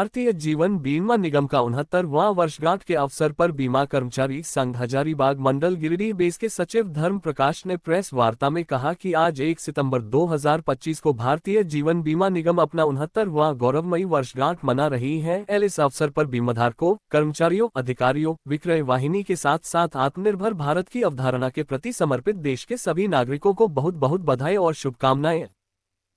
भारतीय जीवन बीमा निगम का 69वां वर्षगांठ के अवसर पर बीमा कर्मचारी संघ हजारीबाग मंडल गिरिडीह बेस के सचिव धर्म प्रकाश ने प्रेस वार्ता में कहा कि आज 1 सितंबर 2025 को भारतीय जीवन बीमा निगम अपना 69वां गौरवमयी वर्षगांठ मना रही है। इस अवसर पर बीमाधारकों, कर्मचारियों, अधिकारियों, विक्रय वाहिनी के साथ साथ आत्मनिर्भर भारत की अवधारणा के प्रति समर्पित देश के सभी नागरिकों को बहुत बहुत बधाई और शुभकामनाएं।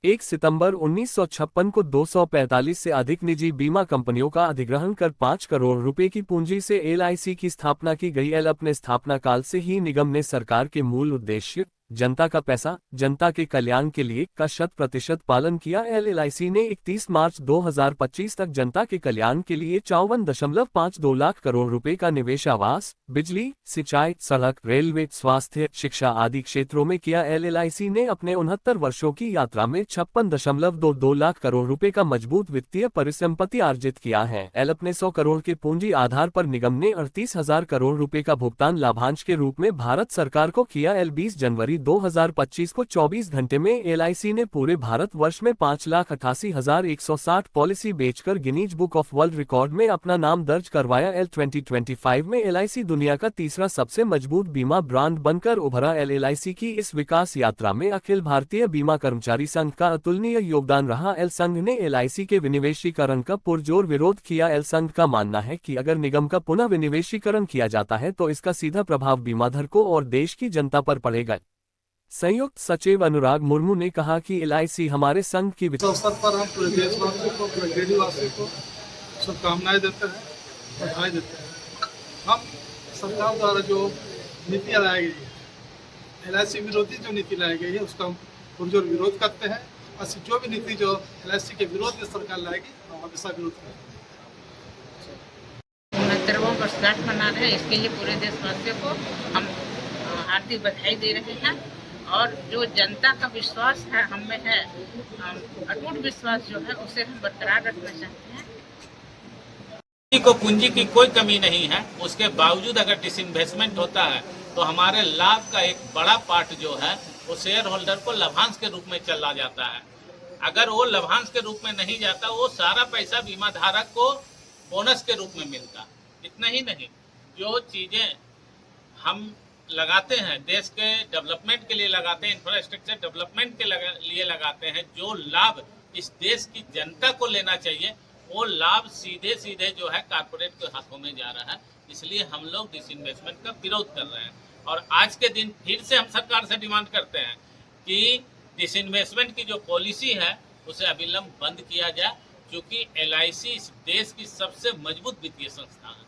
1 सितंबर 1956 को 245 से अधिक निजी बीमा कंपनियों का अधिग्रहण कर 5 करोड़ रुपए की पूंजी से LIC की स्थापना की गई। अपने स्थापना काल से ही निगम ने सरकार के मूल उद्देश्य जनता का पैसा, जनता के कल्याण के लिए का 100% पालन किया। LIC ने 31 मार्च 2025 तक जनता के कल्याण के लिए 54.52 लाख करोड़ रुपए का निवेश आवास, बिजली, सिंचाई, सड़क, रेलवे, स्वास्थ्य, शिक्षा आदि क्षेत्रों में किया। LIC ने अपने 69 वर्षों की यात्रा में 56.22 लाख करोड़ रुपए का मजबूत वित्तीय परिसंपत्ति अर्जित किया है। अपने 100 करोड़ के पूंजी आधार पर निगम ने 38,000 करोड़ रुपए का भुगतान लाभांश के रूप में भारत सरकार को किया। 20 जनवरी 2025 को 24 घंटे में LIC ने पूरे भारत वर्ष में 5,88,160 पॉलिसी बेचकर Guinness book of world record में अपना नाम दर्ज करवाया। 2025 में LIC दुनिया का तीसरा सबसे मजबूत बीमा ब्रांड बनकर उभरा। LIC की इस विकास यात्रा में अखिल भारतीय बीमा कर्मचारी संघ का अतुलनीय योगदान रहा। संघ ने LIC के विनिवेशीकरण का पुरजोर विरोध किया। संघ का मानना है कि अगर निगम का पुनः विनिवेशीकरण किया जाता है तो इसका सीधा प्रभाव बीमाधारकों और देश की जनता पर पड़ेगा। संयुक्त सचिव अनुराग मुर्मू ने कहा कि LIC हमारे संघ की अवसर पर हम पूरे देशवासियों को, पूरे गिरिडीहवासियों को शुभकामनाएं देते हैं, बधाई देते हैं। हम सरकार द्वारा जो नीतियाँ लाई गई है, LIC विरोधी जो नीति लाई गई है उसका हम पुरजोर विरोध करते हैं। ऐसी जो भी नीति जो LIC के विरोध में सरकार लाएगी हम हमेशा विरोध करेंगे। 69वां वर्षगांठ मना रहे हैं, इसके लिए पूरे देशवासियों को हम हार्दिक बधाई दे रहे हैं। और जो जनता का विश्वास है हम में है, अटूट विश्वास जो है उसे हम बरकरार रखना चाहते हैं। को पूंजी की कोई कमी नहीं है, उसके बावजूद अगर डिसइन्वेस्टमेंट होता है तो हमारे लाभ का एक बड़ा पार्ट जो है वो शेयर होल्डर को लाभांश के रूप में चला जाता है। अगर वो लाभांश के रूप में नहीं जाता, वो सारा पैसा बीमा धारक को बोनस के रूप में मिलता। इतना ही नहीं, जो चीजें हम लगाते हैं देश के डेवलपमेंट के लिए लगाते हैं, इंफ्रास्ट्रक्चर डेवलपमेंट के लिए लगाते हैं, जो लाभ इस देश की जनता को लेना चाहिए वो लाभ सीधे सीधे जो है कारपोरेट के हाथों में जा रहा है। इसलिए हम लोग डिसइन्वेस्टमेंट का विरोध कर रहे हैं और आज के दिन फिर से हम सरकार से डिमांड करते हैं कि डिसइन्वेस्टमेंट की जो पॉलिसी है उसे अविलंब बंद किया जाए, क्योंकि LIC इस देश की सबसे मजबूत वित्तीय संस्था है।